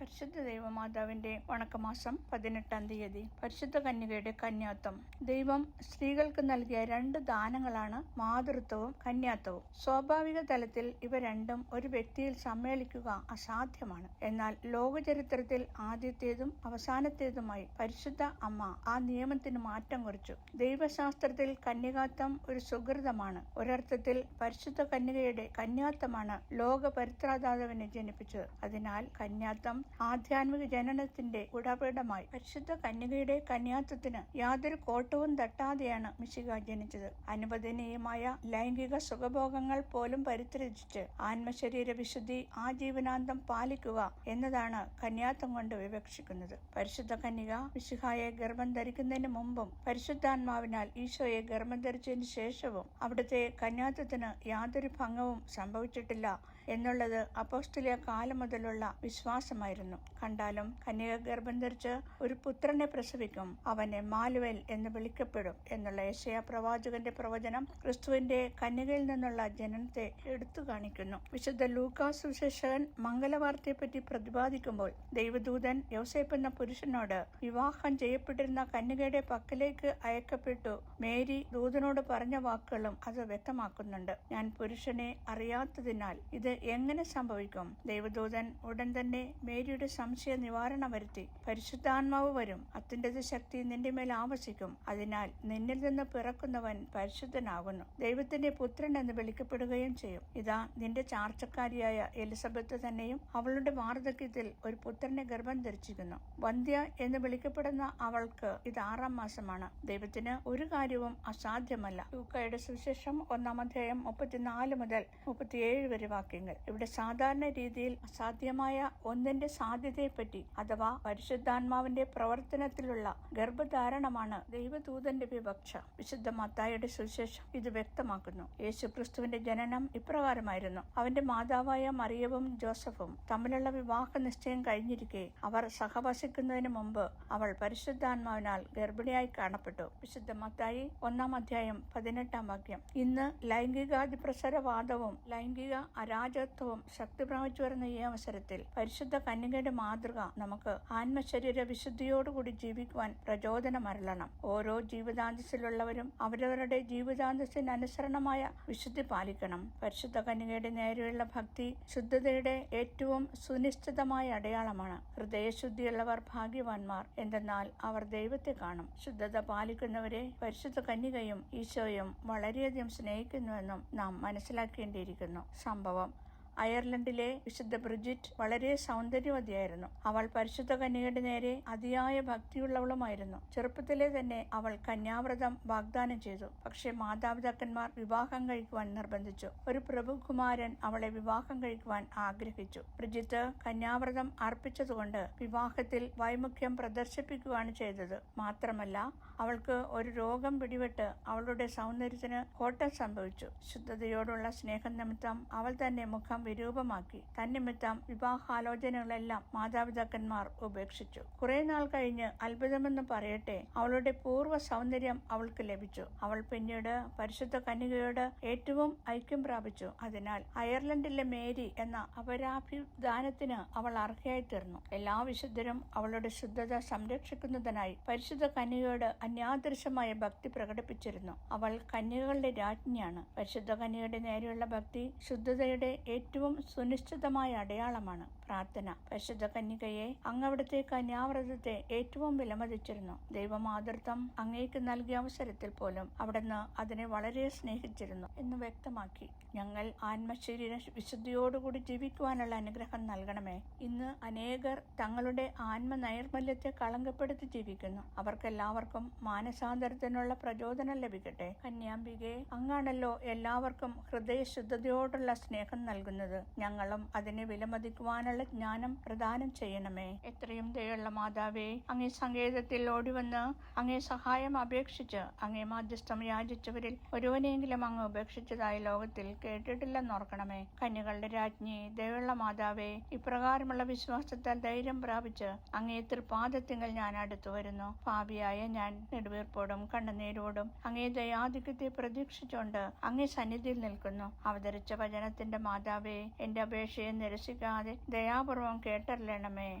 പരിശുദ്ധ ദൈവമാതാവിന്റെ വണക്കമാസം 18-ാം തീയതി. പരിശുദ്ധ കന്യകയുടെ കന്യാത്വം. ദൈവം സ്ത്രീകൾക്ക് നൽകിയ 2 ദാനങ്ങളാണ് മാതൃത്വവും കന്യാത്വവും. സ്വാഭാവിക തലത്തിൽ ഇവ രണ്ടും ഒരു വ്യക്തിയിൽ സമ്മേളിക്കുക അസാധ്യമാണ്. എന്നാൽ ലോകചരിത്രത്തിൽ ആദ്യത്തേതും അവസാനത്തേതുമായി പരിശുദ്ധ അമ്മ ആ നിയമത്തിന് മാറ്റം കുറിച്ചു. ദൈവശാസ്ത്രത്തിൽ കന്യകാത്വം ഒരു സുകൃതമാണ്. ഒരർത്ഥത്തിൽ പരിശുദ്ധ കന്യകയുടെ കന്യാത്വമാണ് ലോക പരിത്രാതാവിനെ ജനിപ്പിച്ചത്. അതിനാൽ കന്യാത്വം ആധ്യാത്മിക ജനനത്തിന്റെ ഉടപീഠമായി. പരിശുദ്ധ കന്യകയുടെ കന്യാത്വത്തിന് യാതൊരു കോട്ടവും തട്ടാതെയാണ് മിശിഹ ജനിച്ചത്. അനുവദനീയമായ ലൈംഗിക സുഖഭോഗങ്ങൾ പോലും പരിത്യജിച്ച് ആത്മശരീര വിശുദ്ധി ആജീവനാന്തം പാലിക്കുക എന്നതാണ് കന്യാത്വം കൊണ്ട് വിവക്ഷിക്കുന്നത്. പരിശുദ്ധ കന്യക മിശിഹായെ ഗർഭം ധരിക്കുന്നതിന് മുമ്പും പരിശുദ്ധാത്മാവിനാൽ ഈശോയെ ഗർഭം ധരിച്ചതിന് ശേഷവും അവിടുത്തെ കന്യാത്വത്തിന് യാതൊരു ഭംഗവും സംഭവിച്ചിട്ടില്ല എന്നുള്ളത് അപ്പോസ്തലിക കാലം മുതലുള്ള വിശ്വാസമായിരുന്നു. കണ്ടാലും കന്യക ഗർഭം ധരിച്ച് ഒരു പുത്രനെ പ്രസവിക്കും, അവൻ എമ്മാനുവേൽ എന്ന് വിളിക്കപ്പെടും എന്നുള്ള യെശയ്യാ പ്രവാചകന്റെ പ്രവചനം ക്രിസ്തുവിന്റെ കന്യകയിൽ നിന്നുള്ള ജനനത്തെ എടുത്തു കാണിക്കുന്നു. വിശുദ്ധ ലൂക്കാസ് സുവിശേഷകൻ മംഗലവാർത്തയെപ്പറ്റി പ്രതിപാദിക്കുമ്പോൾ ദൈവദൂതൻ യോസേപ്പ് എന്ന പുരുഷനോട് വിവാഹം ചെയ്യപ്പെട്ടിരുന്ന കന്യകയുടെ പക്കലേക്ക് അയക്കപ്പെട്ടു മേരി ദൂതനോട് പറഞ്ഞ വാക്കുകളും അത് വ്യക്തമാക്കുന്നുണ്ട്. ഞാൻ പുരുഷനെ അറിയാത്തതിനാൽ ഇത് എങ്ങനെ സംഭവിക്കും? ദൈവദൂതൻ ഉടൻ തന്നെ മേരിയുടെ സംശയ നിവാരണം വരുത്തി, പരിശുദ്ധാത്മാവ് വരും, അത്യുന്നത ശക്തി നിന്റെ മേൽ ആവസിക്കും, അതിനാൽ നിന്നിൽ നിന്ന് പിറക്കുന്നവൻ പരിശുദ്ധനാകുന്നു, ദൈവത്തിന്റെ പുത്രൻ എന്ന് വിളിക്കപ്പെടുകയും ചെയ്യും. ഇതാ നിന്റെ ചാർച്ചക്കാരിയായ എലിസബത്ത് തന്നെയും അവളുടെ വാർദ്ധക്യത്തിൽ ഒരു പുത്രനെ ഗർഭം ധരിച്ചിരിക്കുന്നു. വന്ധ്യ എന്ന് വിളിക്കപ്പെടുന്ന അവൾക്ക് ഇത് 6-ാം മാസമാണ്. ദൈവത്തിന് ഒരു കാര്യവും അസാധ്യമല്ല. ലൂക്കായുടെ സുവിശേഷം 1-ാം അധ്യായം 34 മുതൽ 37 വരെ വാക്യങ്ങൾ. ഇവിടെ സാധാരണ രീതിയിൽ അസാധ്യമായ ഒന്നിന്റെ സാധ്യതയെപ്പറ്റി അഥവാ പരിശുദ്ധാത്മാവിന്റെ പ്രവർത്തനത്തിലുള്ള ഗർഭധാരണമാണ് ദൈവദൂതന്റെ വിവക്ഷ. വിശുദ്ധ മത്തായിയുടെ സുവിശേഷം ഇത് വ്യക്തമാക്കുന്നു. യേശു ക്രിസ്തുവിന്റെ ജനനം ഇപ്രകാരമായിരുന്നു. അവന്റെ മാതാവായ മറിയവും ജോസഫും തമ്മിലുള്ള വിവാഹ നിശ്ചയം കഴിഞ്ഞിരിക്കെ അവർ സഹവസിക്കുന്നതിന് മുമ്പ് അവൾ പരിശുദ്ധാത്മാവിനാൽ ഗർഭിണിയായി കാണപ്പെട്ടു. വിശുദ്ധ മത്തായി 1-ാം അധ്യായം 18-ാം വാക്യം. ഇന്ന് ലൈംഗികാതിപ്രസരവാദവും ലൈംഗിക അരാജകത്വവും ശക്തി പ്രാപിച്ചു വരുന്ന ഈ അവസരത്തിൽ പരിശുദ്ധ കന്യകയുടെ മാതൃക നമുക്ക് ആത്മശരീര വിശുദ്ധിയോടുകൂടി ജീവിക്കുവാൻ പ്രചോദനമരുളണം. ഓരോ ജീവിതാന്തസ്സിലുള്ളവരും അവരവരുടെ ജീവിതാന്തസ്സിന് അനുസരണമായ വിശുദ്ധി പാലിക്കണം. പരിശുദ്ധ കന്യകയുടെ നേരെയുള്ള ഭക്തി ശുദ്ധതയുടെ ഏറ്റവും സുനിശ്ചിതമായ അടയാളമാണ്. ഹൃദയശുദ്ധിയുള്ളവർ ഭാഗ്യവാന്മാർ, എന്തെന്നാൽ അവർ ദൈവത്തെ കാണും. ശുദ്ധത പാലിക്കുന്നവരെ പരിശുദ്ധ കന്യകയും ഈശോയും വളരെയധികം സ്നേഹിക്കുന്നുവെന്നും നാം മനസ്സിലാക്കേണ്ടിയിരിക്കുന്നു. സംഭവം: അയർലൻഡിലെ വിശുദ്ധ ബ്രിജിറ്റ് വളരെ സൗന്ദര്യവതിയായിരുന്നു. അവൾ പരിശുദ്ധ കന്യകയുടെ നേരെ അതിയായ ഭക്തിയുള്ളവളുമായിരുന്നു. ചെറുപ്പത്തിലെ തന്നെ അവൾ കന്യാവ്രതം വാഗ്ദാനം ചെയ്തു. പക്ഷേ മാതാപിതാക്കന്മാർ വിവാഹം കഴിക്കുവാൻ നിർബന്ധിച്ചു. ഒരു പ്രഭുകുമാരൻ അവളെ വിവാഹം കഴിക്കുവാൻ ആഗ്രഹിച്ചു. ബ്രിജിത്ത് കന്യാവ്രതം അർപ്പിച്ചതുകൊണ്ട് വിവാഹത്തിൽ വൈമുഖ്യം പ്രദർശിപ്പിക്കുകയാണ് ചെയ്തത്. മാത്രമല്ല അവൾക്ക് ഒരു രോഗം പിടിപെട്ട് അവളുടെ സൗന്ദര്യത്തിന് കോട്ടം സംഭവിച്ചു. ശുദ്ധതയോടുള്ള സ്നേഹം നിമിത്തം അവൾ തന്നെ മുഖം വിരൂപമാക്കി. തന്നിമിത്തം വിവാഹാലോചനകളെല്ലാം മാതാപിതാക്കന്മാർ ഉപേക്ഷിച്ചു. കുറെ നാൾ കഴിഞ്ഞ് അത്ഭുതമെന്ന് പറയട്ടെ, അവളുടെ പൂർവ്വ സൗന്ദര്യം അവൾക്ക് ലഭിച്ചു. അവൾ പിന്നീട് പരിശുദ്ധ കന്യകയോട് ഏറ്റവും ഐക്യം പ്രാപിച്ചു. അതിനാൽ അയർലൻഡിലെ മേരി എന്ന അപരാഭിദാനത്തിന് അവൾ അർഹയായി തീർന്നു. എല്ലാ വിശുദ്ധരും അവളുടെ ശുദ്ധത സംരക്ഷിക്കുന്നതിനായി പരിശുദ്ധ കന്യകയോട് അന്യാദൃശമായ ഭക്തി പ്രകടിപ്പിച്ചിരുന്നു. അവൾ കന്യകകളുടെ രാജ്ഞിയാണ്. പരിശുദ്ധ കന്യകയുടെ നേരെയുള്ള ഭക്തി ശുദ്ധതയുടെ ഏറ്റവും സുനിശ്ചിതമായ അടയാളമാണ്. പ്രാർത്ഥന: പരിശുദ്ധ കന്യകയെ, അങ്ങവിടുത്തെ കന്യാവ്രതത്തെ ഏറ്റവും വിലമതിച്ചിരുന്നു. ദൈവമാതൃത്വം അങ്ങേക്ക് നൽകിയ അവസരത്തിൽ പോലും അവിടുന്ന് അതിനെ വളരെ സ്നേഹിച്ചിരുന്നു എന്ന് വ്യക്തമാക്കി. ഞങ്ങൾ ആത്മശരീര വിശുദ്ധിയോടുകൂടി ജീവിക്കുവാനുള്ള അനുഗ്രഹം നൽകണമേ. ഇന്ന് അനേകർ തങ്ങളുടെ ആത്മനൈർമല്യത്തെ കളങ്കപ്പെടുത്തി ജീവിക്കുന്നു. അവർക്കെല്ലാവർക്കും മാനസാന്തരത്തിനുള്ള പ്രചോദനം ലഭിക്കട്ടെ. കന്യാംബികയെ, അങ്ങാണല്ലോ എല്ലാവർക്കും ഹൃദയശുദ്ധതയോടുള്ള സ്നേഹം നൽകുന്നത്. ഞങ്ങളും അതിനെ വിലമതിക്കുവാനുള്ള ജ്ഞാനം പ്രദാനം ചെയ്യണമേ. എത്രയും ദയുള്ള മാതാവേ, അങ്ങേ സങ്കേതത്തിൽ ഓടിവന്ന് അങ്ങേ സഹായം അപേക്ഷിച്ച് അങ്ങേ മാധ്യസ്ഥം യാചിച്ചവരിൽ ഒരുവനെങ്കിലും അങ്ങ് ഉപേക്ഷിച്ചതായി ലോകത്തിൽ കേട്ടിട്ടില്ലെന്നോർക്കണമേ. കന്യകളുടെ രാജ്ഞി, ദയുള്ള മാതാവേ, ഇപ്രകാരമുള്ള വിശ്വാസത്താൽ ധൈര്യം പ്രാപിച്ച് അങ്ങേ തൃപാദത്തിങ്കൽ ഞാൻ അടുത്തു വരുന്നു. പാപിയായ ഞാൻ നെടുവീർപ്പോടും കണ്ണുനീരോടും അങ്ങേ ദയാധിക്യത്തെ പ്രതീക്ഷിച്ചുകൊണ്ട് അങ്ങേ സന്നിധിയിൽ നിൽക്കുന്നു. അവതരിച്ച വചനത്തിന്റെ മാതാവേ, എന്റെ അപേക്ഷയെ നിരസിക്കാതെ ദയ ദയാപൂർവം കേട്ടറിയണമേ.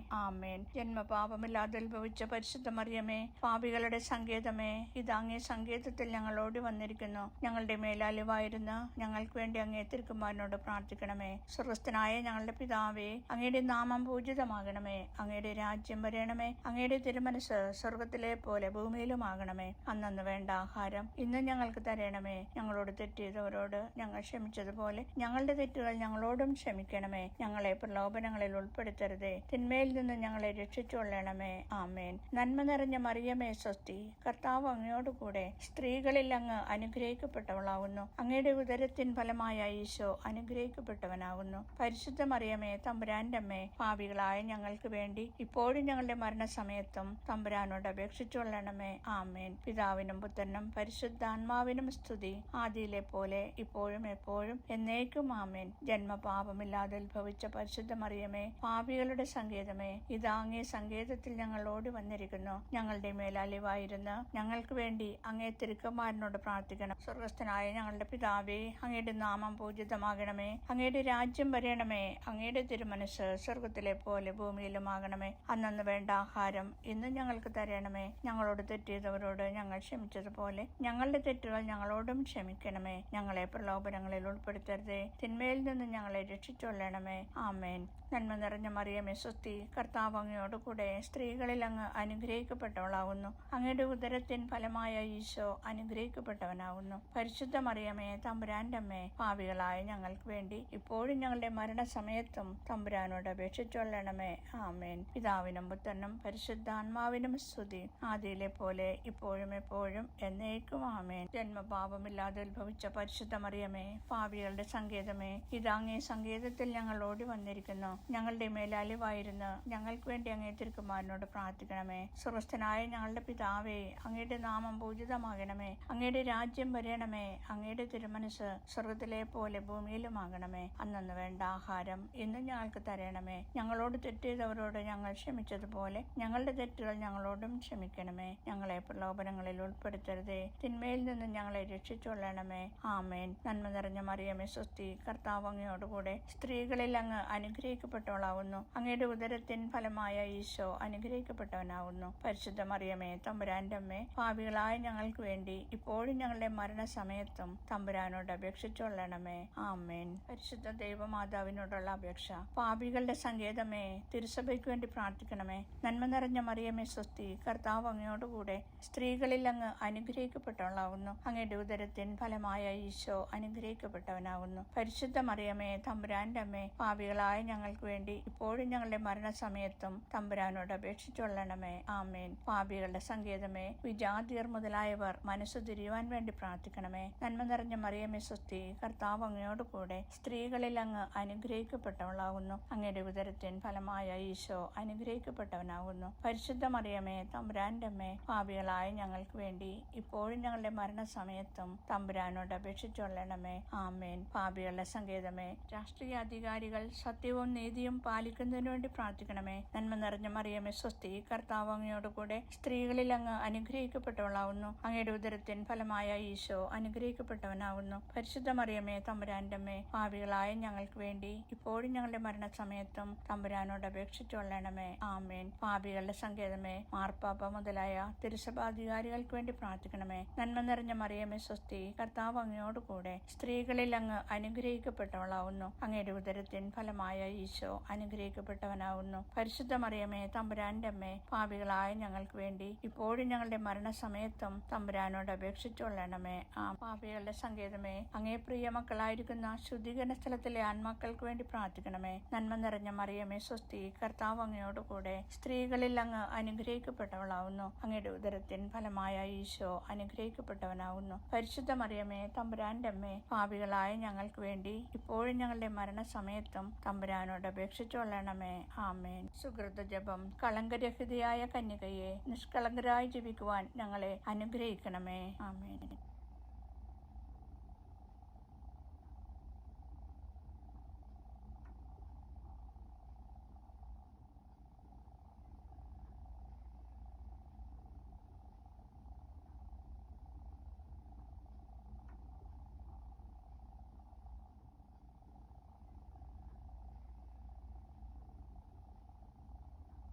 ആമേൻ. ജന്മപാപമില്ലാതെ ഉത്ഭവിച്ച പരിശുദ്ധ മറിയമേ, പാപികളുടെ സങ്കേതമേ, ഇത് അങ്ങേ സങ്കേതത്തിൽ ഞങ്ങൾ ഓടി വന്നിരിക്കുന്നു. ഞങ്ങളുടെ മേലാലിവായിരുന്ന് ഞങ്ങൾക്ക് വേണ്ടി അങ്ങേ തിരുക്കുമാരനോട് പ്രാർത്ഥിക്കണമേ. സ്വർഗസ്ഥനായ ഞങ്ങളുടെ പിതാവേ, അങ്ങയുടെ നാമം പൂജിതമാകണമേ. അങ്ങയുടെ രാജ്യം വരണമേ. അങ്ങയുടെ തിരുമനസ് സ്വർഗത്തിലെ പോലെ ഭൂമിയിലുമാകണമേ. അന്നന്ന് വേണ്ട ആഹാരം ഇന്ന് ഞങ്ങൾക്ക് തരണമേ. ഞങ്ങളോട് തെറ്റ് ചെയ്തവരോട് ഞങ്ങൾ ക്ഷമിച്ചതുപോലെ ഞങ്ങളുടെ തെറ്റുകൾ ഞങ്ങളോടും ക്ഷമിക്കണമേ. ഞങ്ങളെ പ്രലോഭനങ്ങളിൽ ഉൾപ്പെടുത്തരുതേ, തിന്മയിൽ നിന്ന് ഞങ്ങളെ രക്ഷിച്ചുകൊള്ളണമേ. ആമേൻ. നന്മ നിറഞ്ഞ മറിയമേ സ്വസ്തി, കർത്താവ് അങ്ങയോടുകൂടെ സ്ത്രീകളിൽ അങ്ങ് അനുഗ്രഹിക്കപ്പെട്ടവളാവുന്നു. അങ്ങയുടെ ഉദരത്തിൻ ഫലമായ ഈശോ അനുഗ്രഹിക്കപ്പെട്ടവനാകുന്നു. പരിശുദ്ധ മറിയമേ, തമ്പുരാന്റെ അമ്മേ, പാപികളായ ഞങ്ങൾക്ക് വേണ്ടി ഇപ്പോഴും ഞങ്ങളുടെ മരണസമയത്തും തമ്പുരാനോട് അപേക്ഷിച്ചുകൊള്ളണമേ. ആമേൻ. പിതാവിനും പുത്രനും പരിശുദ്ധാത്മാവിനും സ്തുതി, ആദിയിലെ പോലെ ഇപ്പോഴും എപ്പോഴും എന്നേക്കും. ആമേൻ. ജന്മപാപമില്ലാതെ ഉത്ഭവിച്ച പരിശുദ്ധ മറിയമേ, പാപികളുടെ സങ്കേതമേ, ഇതാ അങ്ങേ സങ്കേതത്തിൽ ഞങ്ങൾ ഓടി വന്നിരിക്കുന്നു. ഞങ്ങളുടെ മേലാലിവായിരുന്ന് ഞങ്ങൾക്ക് വേണ്ടി അങ്ങേ തിരുക്കുമാരനോട് പ്രാർത്ഥിക്കണം. സ്വർഗസ്ഥനായ ഞങ്ങളുടെ പിതാവേ, അങ്ങയുടെ നാമം പൂജിതമാകണമേ. അങ്ങയുടെ രാജ്യം വരണമേ. അങ്ങയുടെ തിരുമനസ് സ്വർഗത്തിലെ പോലെ ഭൂമിയിലുമാകണമേ. അന്നന്ന് വേണ്ട ആഹാരം ഇന്ന് ഞങ്ങൾക്ക് തരണമേ. ഞങ്ങളോട് തെറ്റ് ചെയ്തവരോട് ഞങ്ങൾ ക്ഷമിച്ചതുപോലെ ഞങ്ങളുടെ തെറ്റുകൾ ഞങ്ങളോടും ക്ഷമിക്കണമേ. ഞങ്ങളെ പ്രലോഭനങ്ങളിൽ ഉൾപ്പെടുത്തരുതേ, തിന്മയിൽ നിന്ന് ഞങ്ങളെ രക്ഷിച്ചുകൊള്ളണമേ. ആമേൻ. നന്മ നിറഞ്ഞ മറിയമേ സ്വസ്തി, കർത്താവ് അങ്ങയോടുകൂടെ സ്ത്രീകളിൽ അങ്ങ് അനുഗ്രഹിക്കപ്പെട്ടവളാവുന്നു. അങ്ങയുടെ ഉദരത്തിൻ ഫലമായ ഈശോ അനുഗ്രഹിക്കപ്പെട്ടവനാവുന്നു. പരിശുദ്ധ മറിയമേ, തമ്പുരാന്റെ അമ്മേ, പാപികളായ ഞങ്ങൾക്ക് വേണ്ടി ഇപ്പോഴും ഞങ്ങളുടെ മരണസമയത്തും തമ്പുരാനോട് അപേക്ഷിച്ചുകൊള്ളണമേ. ആമേൻ. പിതാവിനും പുത്രനും പരിശുദ്ധാത്മാവിനും സ്തുതി, ആദിയിലെ പോലെ ഇപ്പോഴും എപ്പോഴും എന്നേക്കും. ആമേൻ. ജന്മപാപമില്ലാതെ ഉത്ഭവിച്ച പരിശുദ്ധ മറിയമേ, പാപികളുടെ സങ്കേതമേ, ഇതാ അങ്ങേ സങ്കേതത്തിൽ ഞങ്ങൾ ഓടി വന്നിരിക്കുന്നു. ഞങ്ങളുടെ മേലാലിവായിരുന്ന് ഞങ്ങൾക്ക് വേണ്ടി അങ്ങേ തിരുക്കുമാരനോട് പ്രാർത്ഥിക്കണമേ. സ്വർഗസ്ഥനായ ഞങ്ങളുടെ പിതാവേ, അങ്ങയുടെ നാമം പൂജിതമാകണമേ. അങ്ങയുടെ രാജ്യം വരണമേ. അങ്ങയുടെ തിരുമനസ് സ്വർഗത്തിലെ പോലെ ഭൂമിയിലുമാകണമേ. അന്നന്ന് വേണ്ട ആഹാരം ഇന്ന് ഞങ്ങൾക്ക് തരണമേ. ഞങ്ങളോട് തെറ്റ് ചെയ്തവരോട് ഞങ്ങൾ ക്ഷമിച്ചതുപോലെ ഞങ്ങളുടെ തെറ്റുകൾ ഞങ്ങളോടും ക്ഷമിക്കണമേ. ഞങ്ങളെ പ്രലോഭനങ്ങളിൽ ഉൾപ്പെടുത്തരുതേ, തിന്മയിൽ നിന്ന് ഞങ്ങളെ രക്ഷിച്ചുകൊള്ളണമേ. ആമേൻ. നന്മ നിറഞ്ഞ മറിയമേ സ്വസ്തി, കർത്താവ് അങ്ങയോടുകൂടെ സ്ത്രീകളിൽ അങ്ങ് അനുഗ്രഹിക്കപ്പെട്ടവളാവുന്നു. അങ്ങയുടെ ഉദരത്തിൻ ഫലമായ ഈശോ അനുഗ്രഹിക്കപ്പെട്ടവനാവുന്നു. പരിശുദ്ധ മറിയമേ, തമ്പുരാന്റെ അമ്മേ, പാപികളായ ഞങ്ങൾക്ക് വേണ്ടി ഇപ്പോഴും ഞങ്ങളുടെ മരണസമയത്തും തമ്പുരാനോട് അപേക്ഷിച്ചുകൊള്ളണമേ. ആമേൻ. പരിശുദ്ധ ദൈവമാതാവിനോടുള്ള അപേക്ഷ. പാപികളുടെ സങ്കേതമേ, തിരുസഭയ്ക്ക് വേണ്ടി പ്രാർത്ഥിക്കണമേ. നന്മ നിറഞ്ഞ മറിയമേ സ്വസ്തി, കർത്താവ് അങ്ങയോടുകൂടെ സ്ത്രീകളിൽ അങ്ങ് അനുഗ്രഹിക്കപ്പെട്ടവളാവുന്നു. അങ്ങയുടെ ഉദരത്തിൻ ഫലമായ ഈശോ അനുഗ്രഹിക്കപ്പെട്ടവനാവുന്നു. പരിശുദ്ധ മറിയമേ, തമ്പുരാന്റെ അമ്മേ, പാപികളായ ഞങ്ങൾക്ക് വേണ്ടി ഇപ്പോഴും ഞങ്ങളുടെ മരണസമയത്തും തമ്പുരാനോട് അപേക്ഷിച്ചുകൊള്ളണമേ. ആമേൻ. പാപികളുടെ സങ്കേതമേ, വിജാതിയർ മുതലായവർ മനസ്സു തിരിയുവാൻ വേണ്ടി പ്രാർത്ഥിക്കണമേ. നന്മ നിറഞ്ഞ മറിയമേ സ്വസ്തി, കർത്താവ് അങ്ങയോടുകൂടെ സ്ത്രീകളിൽ അങ്ങ് അനുഗ്രഹിക്കപ്പെട്ടവളാകുന്നു. അങ്ങയുടെ ഉദരത്തിൻ ഫലമായ ഈശോ അനുഗ്രഹിക്കപ്പെട്ടവനാകുന്നു. പരിശുദ്ധ മറിയമേ, തമ്പുരാന്റെ അമ്മേ, പാപികളായ ഞങ്ങൾക്ക് വേണ്ടി ഇപ്പോഴും ഞങ്ങളുടെ മരണസമയത്തും തമ്പുരാനോട് അപേക്ഷിച്ചുകൊള്ളണമേ. ആമേൻ. പാപികളുടെ സങ്കേതമേ, രാഷ്ട്രീയ അധികാരികൾ സത്യവും നീതിയും പാലിക്കുന്നതിനു വേണ്ടി പ്രാർത്ഥിക്കണമേ. നന്മ നിറഞ്ഞ മറിയമേ സ്വസ്തി, കർത്താവ് അങ്ങയോടുകൂടെ സ്ത്രീകളിൽ അങ്ങ് അനുഗ്രഹിക്കപ്പെട്ടവളാവുന്നു. അങ്ങയുടെ ഉദരത്തിൻ ഫലമായ ഈശോ അനുഗ്രഹിക്കപ്പെട്ടവനാവുന്നു. പരിശുദ്ധ മറിയമേ, തമ്പുരാന്റെ അമ്മേ, പാപികളായ ഞങ്ങൾക്ക് വേണ്ടി ഇപ്പോഴും ഞങ്ങളുടെ മരണസമയത്തും തമ്പുരാനോട് അപേക്ഷിച്ചുകൊള്ളണമേ. ആമേൻ. പാപികളുടെ സങ്കേതമേ, മാർപ്പാപ്പ മുതലായ തിരുസഭാധികാരികൾക്ക് വേണ്ടി പ്രാർത്ഥിക്കണമേ. നന്മ നിറഞ്ഞ മറിയമേ സ്വസ്തി, കർത്താവ് അങ്ങയോടുകൂടെ സ്ത്രീകളിൽ അങ്ങ് അനുഗ്രഹിക്കപ്പെട്ടവളാവുന്നു. അങ്ങയുടെ ഉദരത്തിൻ ഫലമായ ഈശോ അനുഗ്രഹിക്കപ്പെട്ടവനാവുന്നു. പരിശുദ്ധ മറിയമേ, തമ്പുരാന്റെ അമ്മേ, പാപികളായ ഞങ്ങൾക്ക് വേണ്ടി ഇപ്പോഴും ഞങ്ങളുടെ മരണസമയത്തും തമ്പുരാനോട് അപേക്ഷിച്ചുകൊള്ളണമേ. പാപികളുടെ സങ്കേതമേ, അങ്ങേ പ്രിയ മക്കളായിരിക്കുന്ന ശുദ്ധീകരണ സ്ഥലത്തിലെ ആൺമക്കൾക്ക് വേണ്ടി പ്രാർത്ഥിക്കണമേ. നന്മ നിറഞ്ഞ മറിയമേ സ്വസ്തി, കർത്താവ് അങ്ങയോടുകൂടെ സ്ത്രീകളിൽ അങ്ങ് അനുഗ്രഹിക്കപ്പെട്ടവളാവുന്നു. അങ്ങയുടെ ഉദരത്തിൻ ഫലമായ ഈശോ അനുഗ്രഹിക്കപ്പെട്ടവനാവുന്നു. പരിശുദ്ധ മറിയമേ, തമ്പുരാന്റെ അമ്മേ, പാപികളായ ഞങ്ങൾക്ക് വേണ്ടി ഇപ്പോഴും ഞങ്ങളുടെ മരണസമയത്തും തമ്പുരാനോട് അപേക്ഷിച്ചുകൊള്ളണമേ. ആമേൻ. സുകൃത ജപം. കളങ്കരഹിതയായ കന്യകയെ നിഷ്കളങ്കരായി ജീവിക്കുവാൻ ഞങ്ങളെ അനുഗ്രഹിക്കണമേ. ആമേൻ.